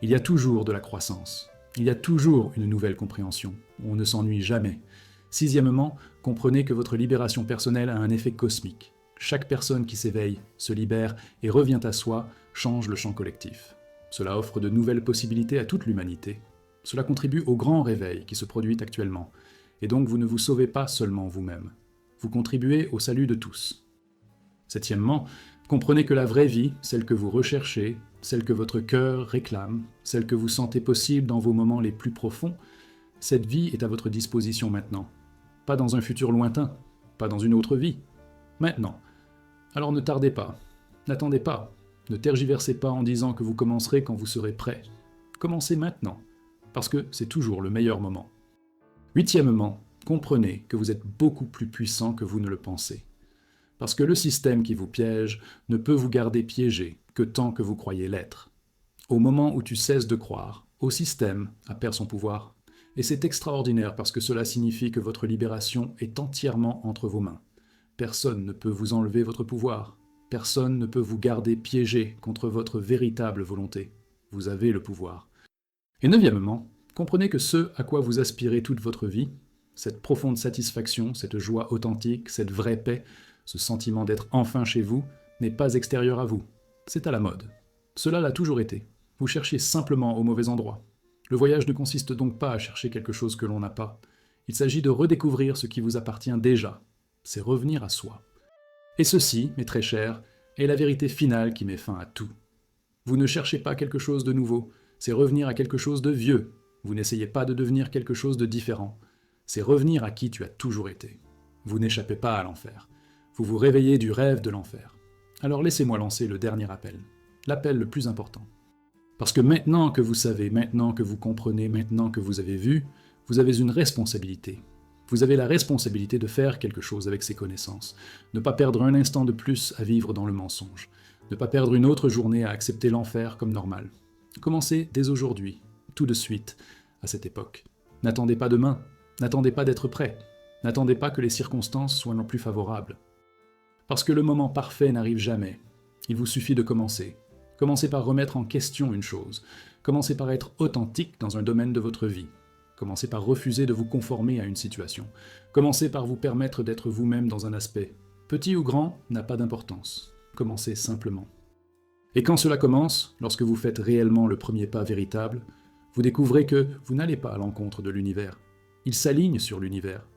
Il y a toujours de la croissance, il y a toujours une nouvelle compréhension, on ne s'ennuie jamais. Sixièmement, comprenez que votre libération personnelle a un effet cosmique. Chaque personne qui s'éveille, se libère et revient à soi change le champ collectif. Cela offre de nouvelles possibilités à toute l'humanité. Cela contribue au grand réveil qui se produit actuellement. Et donc vous ne vous sauvez pas seulement vous-même. Vous contribuez au salut de tous. Septièmement, comprenez que la vraie vie, celle que vous recherchez, celle que votre cœur réclame, celle que vous sentez possible dans vos moments les plus profonds, cette vie est à votre disposition maintenant. Pas dans un futur lointain, pas dans une autre vie. Maintenant. Alors ne tardez pas, n'attendez pas, ne tergiversez pas en disant que vous commencerez quand vous serez prêt. Commencez maintenant, parce que c'est toujours le meilleur moment. Huitièmement, comprenez que vous êtes beaucoup plus puissant que vous ne le pensez. Parce que le système qui vous piège ne peut vous garder piégé que tant que vous croyez l'être. Au moment où tu cesses de croire, au système a perdu son pouvoir. Et c'est extraordinaire parce que cela signifie que votre libération est entièrement entre vos mains. Personne ne peut vous enlever votre pouvoir. Personne ne peut vous garder piégé contre votre véritable volonté. Vous avez le pouvoir. Et neuvièmement, comprenez que ce à quoi vous aspirez toute votre vie, cette profonde satisfaction, cette joie authentique, cette vraie paix, ce sentiment d'être enfin chez vous, n'est pas extérieur à vous. C'est à la mode. Cela l'a toujours été. Vous cherchiez simplement au mauvais endroit. Le voyage ne consiste donc pas à chercher quelque chose que l'on n'a pas. Il s'agit de redécouvrir ce qui vous appartient déjà. C'est revenir à soi. Et ceci, mes très chers, est la vérité finale qui met fin à tout. Vous ne cherchez pas quelque chose de nouveau, c'est revenir à quelque chose de vieux. Vous n'essayez pas de devenir quelque chose de différent. C'est revenir à qui tu as toujours été. Vous n'échappez pas à l'enfer. Vous vous réveillez du rêve de l'enfer. Alors laissez-moi lancer le dernier appel. L'appel le plus important. Parce que maintenant que vous savez, maintenant que vous comprenez, maintenant que vous avez vu, vous avez une responsabilité. Vous avez la responsabilité de faire quelque chose avec ces connaissances. Ne pas perdre un instant de plus à vivre dans le mensonge. Ne pas perdre une autre journée à accepter l'enfer comme normal. Commencez dès aujourd'hui, tout de suite, à cette époque. N'attendez pas demain, n'attendez pas d'être prêt, n'attendez pas que les circonstances soient non plus favorables. Parce que le moment parfait n'arrive jamais. Il vous suffit de commencer. Commencez par remettre en question une chose. Commencez par être authentique dans un domaine de votre vie. Commencez par refuser de vous conformer à une situation. Commencez par vous permettre d'être vous-même dans un aspect. Petit ou grand n'a pas d'importance. Commencez simplement. Et quand cela commence, lorsque vous faites réellement le premier pas véritable, vous découvrez que vous n'allez pas à l'encontre de l'univers. Il s'aligne sur l'univers.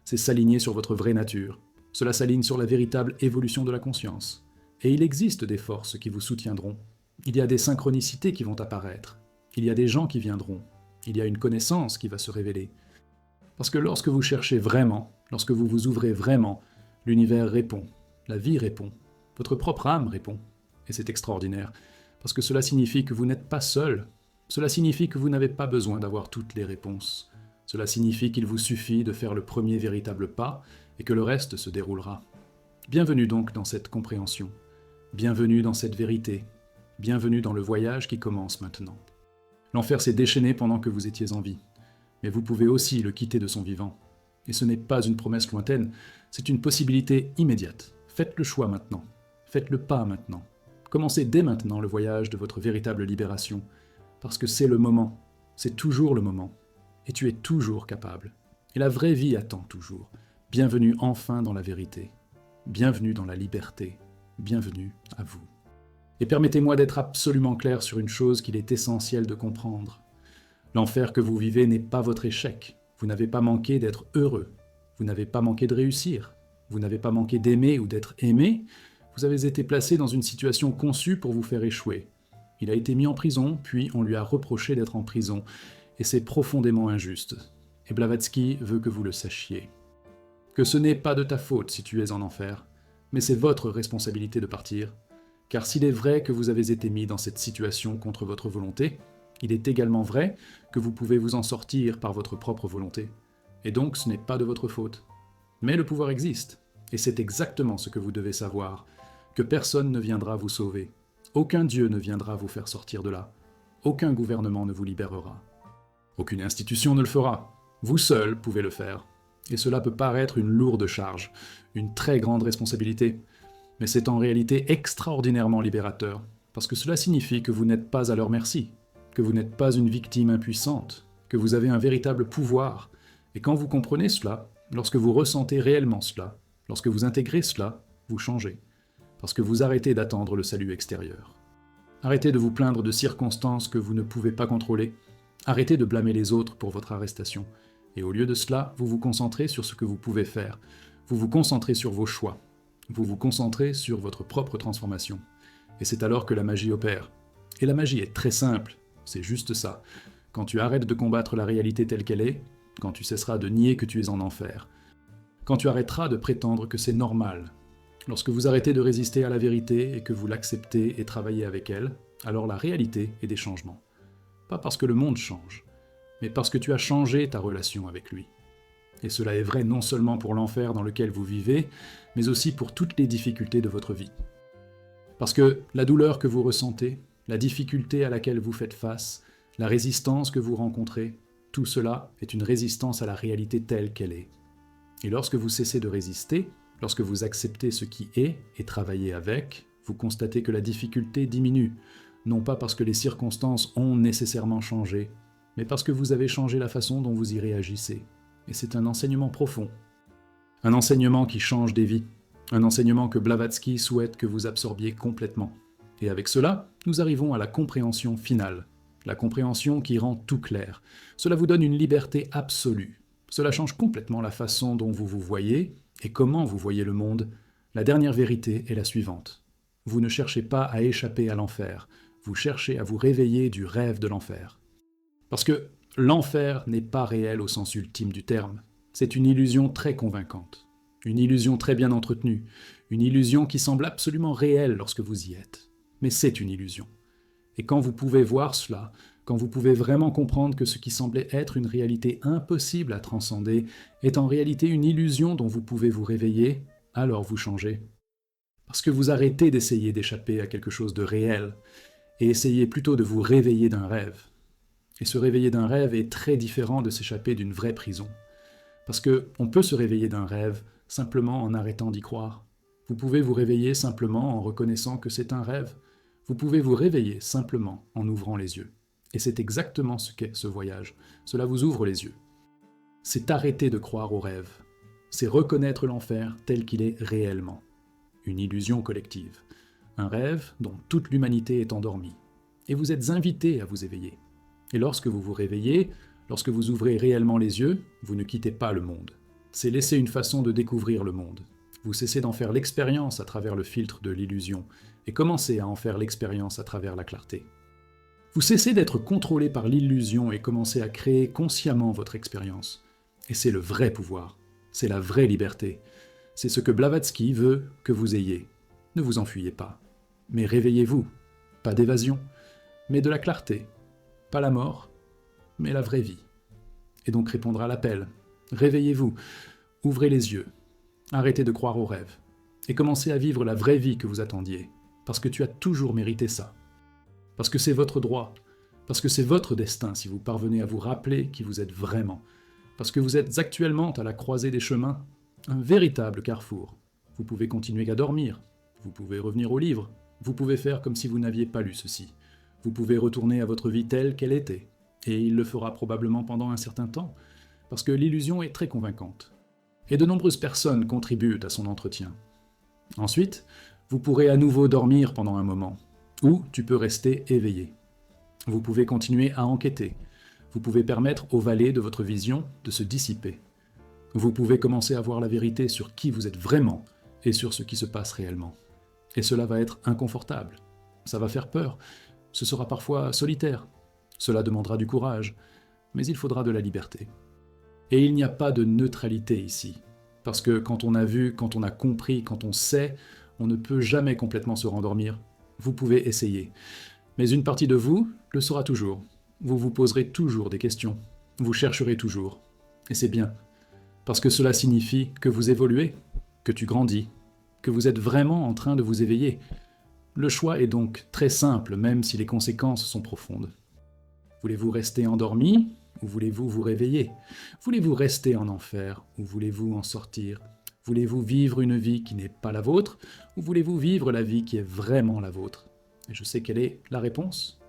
C'est s'aligner sur votre vraie nature. Cela s'aligne sur la véritable évolution de la conscience. Et il existe des forces qui vous soutiendront. Il y a des synchronicités qui vont apparaître. Il y a des gens qui viendront. Il y a une connaissance qui va se révéler. Parce que lorsque vous cherchez vraiment, lorsque vous vous ouvrez vraiment, l'univers répond, la vie répond, votre propre âme répond. Et c'est extraordinaire, parce que cela signifie que vous n'êtes pas seul. Cela signifie que vous n'avez pas besoin d'avoir toutes les réponses. Cela signifie qu'il vous suffit de faire le premier véritable pas et que le reste se déroulera. Bienvenue donc dans cette compréhension. Bienvenue dans cette vérité. Bienvenue dans le voyage qui commence maintenant. L'enfer s'est déchaîné pendant que vous étiez en vie, mais vous pouvez aussi le quitter de son vivant. Et ce n'est pas une promesse lointaine, c'est une possibilité immédiate. Faites le choix maintenant. Faites le pas maintenant. Commencez dès maintenant le voyage de votre véritable libération, parce que c'est le moment, c'est toujours le moment, et tu es toujours capable. Et la vraie vie attend toujours. Bienvenue enfin dans la vérité. Bienvenue dans la liberté. Bienvenue à vous. Et permettez-moi d'être absolument clair sur une chose qu'il est essentiel de comprendre. L'enfer que vous vivez n'est pas votre échec. Vous n'avez pas manqué d'être heureux. Vous n'avez pas manqué de réussir. Vous n'avez pas manqué d'aimer ou d'être aimé. Vous avez été placé dans une situation conçue pour vous faire échouer. Il a été mis en prison, puis on lui a reproché d'être en prison. Et c'est profondément injuste. Et Blavatsky veut que vous le sachiez. Que ce n'est pas de ta faute si tu es en enfer, mais c'est votre responsabilité de partir. Car s'il est vrai que vous avez été mis dans cette situation contre votre volonté, il est également vrai que vous pouvez vous en sortir par votre propre volonté. Et donc ce n'est pas de votre faute. Mais le pouvoir existe, et c'est exactement ce que vous devez savoir, que personne ne viendra vous sauver. Aucun Dieu ne viendra vous faire sortir de là. Aucun gouvernement ne vous libérera. Aucune institution ne le fera. Vous seul pouvez le faire. Et cela peut paraître une lourde charge, une très grande responsabilité. Mais c'est en réalité extraordinairement libérateur, parce que cela signifie que vous n'êtes pas à leur merci, que vous n'êtes pas une victime impuissante, que vous avez un véritable pouvoir. Et quand vous comprenez cela, lorsque vous ressentez réellement cela, lorsque vous intégrez cela, vous changez, parce que vous arrêtez d'attendre le salut extérieur. Arrêtez de vous plaindre de circonstances que vous ne pouvez pas contrôler, arrêtez de blâmer les autres pour votre arrestation, et au lieu de cela, vous vous concentrez sur ce que vous pouvez faire, vous vous concentrez sur vos choix, vous vous concentrez sur votre propre transformation. Et c'est alors que la magie opère. Et la magie est très simple, c'est juste ça. Quand tu arrêtes de combattre la réalité telle qu'elle est, quand tu cesseras de nier que tu es en enfer, quand tu arrêteras de prétendre que c'est normal, lorsque vous arrêtez de résister à la vérité et que vous l'acceptez et travaillez avec elle, alors la réalité est des changements. Pas parce que le monde change, mais parce que tu as changé ta relation avec lui. Et cela est vrai non seulement pour l'enfer dans lequel vous vivez, mais aussi pour toutes les difficultés de votre vie. Parce que la douleur que vous ressentez, la difficulté à laquelle vous faites face, la résistance que vous rencontrez, tout cela est une résistance à la réalité telle qu'elle est. Et lorsque vous cessez de résister, lorsque vous acceptez ce qui est et travaillez avec, vous constatez que la difficulté diminue, non pas parce que les circonstances ont nécessairement changé, mais parce que vous avez changé la façon dont vous y réagissez. Et c'est un enseignement profond. Un enseignement qui change des vies. Un enseignement que Blavatsky souhaite que vous absorbiez complètement. Et avec cela, nous arrivons à la compréhension finale. La compréhension qui rend tout clair. Cela vous donne une liberté absolue. Cela change complètement la façon dont vous vous voyez et comment vous voyez le monde. La dernière vérité est la suivante. Vous ne cherchez pas à échapper à l'enfer. Vous cherchez à vous réveiller du rêve de l'enfer. Parce que L'enfer n'est pas réel au sens ultime du terme. C'est une illusion très convaincante, une illusion très bien entretenue, une illusion qui semble absolument réelle lorsque vous y êtes. Mais c'est une illusion. Et quand vous pouvez voir cela, quand vous pouvez vraiment comprendre que ce qui semblait être une réalité impossible à transcender est en réalité une illusion dont vous pouvez vous réveiller, alors vous changez. Parce que vous arrêtez d'essayer d'échapper à quelque chose de réel, et essayez plutôt de vous réveiller d'un rêve. Et se réveiller d'un rêve est très différent de s'échapper d'une vraie prison. Parce qu'on peut se réveiller d'un rêve simplement en arrêtant d'y croire. Vous pouvez vous réveiller simplement en reconnaissant que c'est un rêve. Vous pouvez vous réveiller simplement en ouvrant les yeux. Et c'est exactement ce qu'est ce voyage. Cela vous ouvre les yeux. C'est arrêter de croire au rêve. C'est reconnaître l'enfer tel qu'il est réellement. Une illusion collective. Un rêve dont toute l'humanité est endormie. Et vous êtes invité à vous éveiller. Et lorsque vous vous réveillez, lorsque vous ouvrez réellement les yeux, vous ne quittez pas le monde. C'est laisser une façon de découvrir le monde. Vous cessez d'en faire l'expérience à travers le filtre de l'illusion et commencez à en faire l'expérience à travers la clarté. Vous cessez d'être contrôlé par l'illusion et commencez à créer consciemment votre expérience. Et c'est le vrai pouvoir, c'est la vraie liberté. C'est ce que Blavatsky veut que vous ayez. Ne vous enfuyez pas, mais réveillez-vous. Pas d'évasion, mais de la clarté. Pas la mort, mais la vraie vie. Et donc répondre à l'appel. Réveillez-vous, ouvrez les yeux, arrêtez de croire aux rêves, et commencez à vivre la vraie vie que vous attendiez, parce que tu as toujours mérité ça. Parce que c'est votre droit, parce que c'est votre destin si vous parvenez à vous rappeler qui vous êtes vraiment, parce que vous êtes actuellement à la croisée des chemins, un véritable carrefour. Vous pouvez continuer à dormir, vous pouvez revenir au livre, vous pouvez faire comme si vous n'aviez pas lu ceci. Vous pouvez retourner à votre vie telle qu'elle était, et il le fera probablement pendant un certain temps, parce que l'illusion est très convaincante. Et de nombreuses personnes contribuent à son entretien. Ensuite, vous pourrez à nouveau dormir pendant un moment, ou tu peux rester éveillé. Vous pouvez continuer à enquêter. Vous pouvez permettre aux vallées de votre vision de se dissiper. Vous pouvez commencer à voir la vérité sur qui vous êtes vraiment et sur ce qui se passe réellement. Et cela va être inconfortable. Ça va faire peur. Ce sera parfois solitaire. Cela demandera du courage, mais il faudra de la liberté. Et il n'y a pas de neutralité ici. Parce que quand on a vu, quand on a compris, quand on sait, on ne peut jamais complètement se rendormir. Vous pouvez essayer. Mais une partie de vous le saura toujours. Vous vous poserez toujours des questions. Vous chercherez toujours. Et c'est bien. Parce que cela signifie que vous évoluez, que tu grandis, que vous êtes vraiment en train de vous éveiller. Le choix est donc très simple, même si les conséquences sont profondes. Voulez-vous rester endormi ou voulez-vous vous réveiller? Voulez-vous rester en enfer ou voulez-vous en sortir? Voulez-vous vivre une vie qui n'est pas la vôtre ou voulez-vous vivre la vie qui est vraiment la vôtre? Et je sais quelle est la réponse.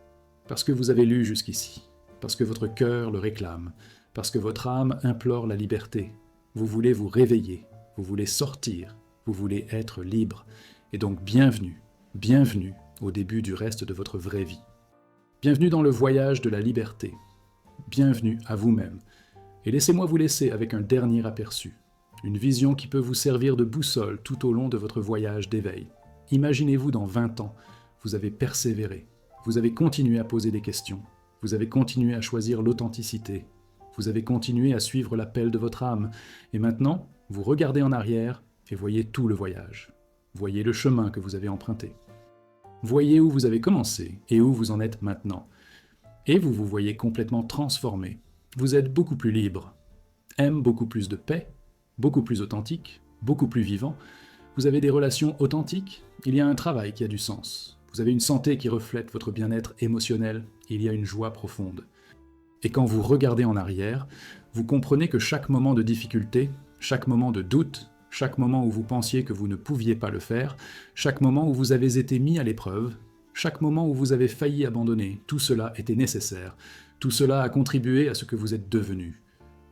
Parce que vous avez lu jusqu'ici, parce que votre cœur le réclame, parce que votre âme implore la liberté. Vous voulez vous réveiller, vous voulez sortir, vous voulez être libre. Et donc bienvenue. Bienvenue au début du reste de votre vraie vie. Bienvenue dans le voyage de la liberté. Bienvenue à vous-même. Et laissez-moi vous laisser avec un dernier aperçu. Une vision qui peut vous servir de boussole tout au long de votre voyage d'éveil. Imaginez-vous dans 20 ans, vous avez persévéré. Vous avez continué à poser des questions. Vous avez continué à choisir l'authenticité. Vous avez continué à suivre l'appel de votre âme. Et maintenant, vous regardez en arrière et voyez tout le voyage. Voyez le chemin que vous avez emprunté. Voyez où vous avez commencé et où vous en êtes maintenant. Et vous vous voyez complètement transformé. Vous êtes beaucoup plus libre. Aime beaucoup plus de paix, beaucoup plus authentique, beaucoup plus vivant. Vous avez des relations authentiques. Il y a un travail qui a du sens. Vous avez une santé qui reflète votre bien-être émotionnel. Il y a une joie profonde. Et quand vous regardez en arrière, vous comprenez que chaque moment de difficulté, chaque moment de doute, chaque moment où vous pensiez que vous ne pouviez pas le faire, chaque moment où vous avez été mis à l'épreuve, chaque moment où vous avez failli abandonner, tout cela était nécessaire. Tout cela a contribué à ce que vous êtes devenu.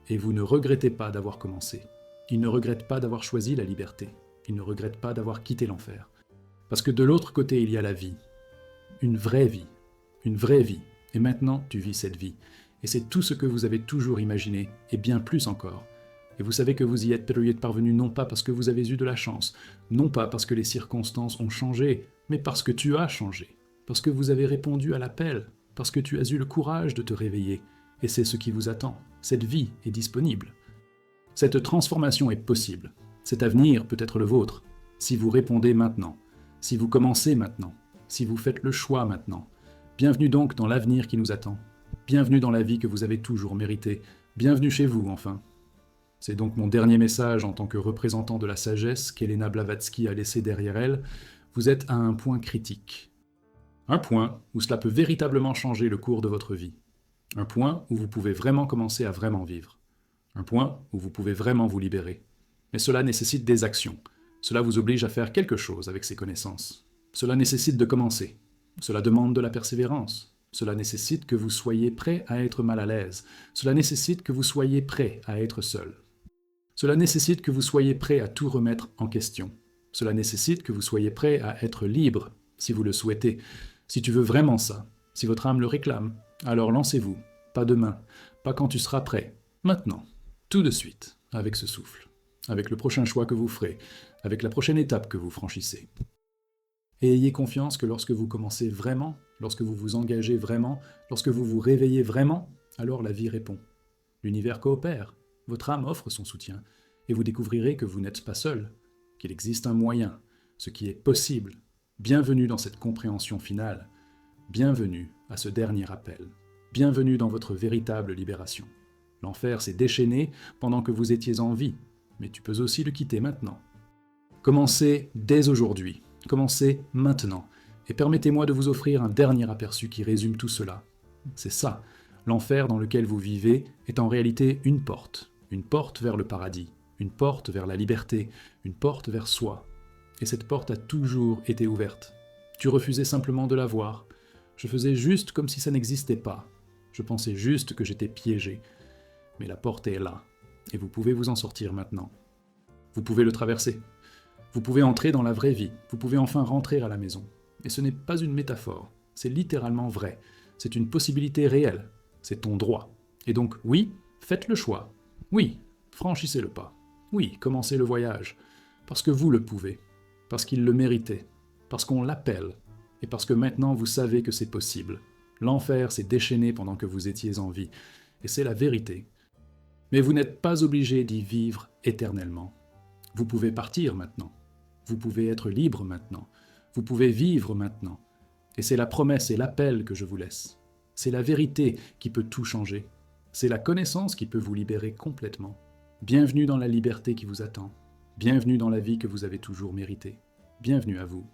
Et vous ne regrettez pas d'avoir commencé. Il ne regrette pas d'avoir choisi la liberté. Il ne regrette pas d'avoir quitté l'enfer. Parce que de l'autre côté, il y a la vie. Une vraie vie. Une vraie vie. Et maintenant, tu vis cette vie. Et c'est tout ce que vous avez toujours imaginé, et bien plus encore. Et vous savez que vous y êtes parvenu non pas parce que vous avez eu de la chance, non pas parce que les circonstances ont changé, mais parce que tu as changé, parce que vous avez répondu à l'appel, parce que tu as eu le courage de te réveiller, et c'est ce qui vous attend. Cette vie est disponible. Cette transformation est possible. Cet avenir peut être le vôtre, si vous répondez maintenant, si vous commencez maintenant, si vous faites le choix maintenant. Bienvenue donc dans l'avenir qui nous attend. Bienvenue dans la vie que vous avez toujours méritée. Bienvenue chez vous, enfin. C'est donc mon dernier message en tant que représentant de la sagesse qu'Elena Blavatsky a laissé derrière elle. Vous êtes à un point critique. Un point où cela peut véritablement changer le cours de votre vie. Un point où vous pouvez vraiment commencer à vraiment vivre. Un point où vous pouvez vraiment vous libérer. Mais cela nécessite des actions. Cela vous oblige à faire quelque chose avec ces connaissances. Cela nécessite de commencer. Cela demande de la persévérance. Cela nécessite que vous soyez prêt à être mal à l'aise. Cela nécessite que vous soyez prêt à être seul. Cela nécessite que vous soyez prêt à tout remettre en question. Cela nécessite que vous soyez prêt à être libre, si vous le souhaitez. Si tu veux vraiment ça, si votre âme le réclame, alors lancez-vous. Pas demain, pas quand tu seras prêt. Maintenant, tout de suite, avec ce souffle. Avec le prochain choix que vous ferez, avec la prochaine étape que vous franchissez. Et ayez confiance que lorsque vous commencez vraiment, lorsque vous vous engagez vraiment, lorsque vous vous réveillez vraiment, alors la vie répond. L'univers coopère, votre âme offre son soutien, et vous découvrirez que vous n'êtes pas seul, qu'il existe un moyen, ce qui est possible. Bienvenue dans cette compréhension finale. Bienvenue à ce dernier appel. Bienvenue dans votre véritable libération. L'enfer s'est déchaîné pendant que vous étiez en vie, mais tu peux aussi le quitter maintenant. Commencez dès aujourd'hui, commencez maintenant, et permettez-moi de vous offrir un dernier aperçu qui résume tout cela. C'est ça, l'enfer dans lequel vous vivez est en réalité une porte vers le paradis, une porte vers la liberté, une porte vers soi. Et cette porte a toujours été ouverte. Tu refusais simplement de la voir. Je faisais juste comme si ça n'existait pas. Je pensais juste que j'étais piégé. Mais la porte est là, et vous pouvez vous en sortir maintenant. Vous pouvez le traverser. Vous pouvez entrer dans la vraie vie. Vous pouvez enfin rentrer à la maison. Et ce n'est pas une métaphore. C'est littéralement vrai. C'est une possibilité réelle. C'est ton droit. Et donc, oui, faites le choix. Oui, franchissez le pas. Oui, commencez le voyage. Parce que vous le pouvez. Parce qu'il le méritait. Parce qu'on l'appelle. Et parce que maintenant vous savez que c'est possible. L'enfer s'est déchaîné pendant que vous étiez en vie. Et c'est la vérité. Mais vous n'êtes pas obligé d'y vivre éternellement. Vous pouvez partir maintenant. Vous pouvez être libre maintenant. Vous pouvez vivre maintenant. Et c'est la promesse et l'appel que je vous laisse. C'est la vérité qui peut tout changer. C'est la connaissance qui peut vous libérer complètement. Bienvenue dans la liberté qui vous attend. Bienvenue dans la vie que vous avez toujours méritée. Bienvenue à vous.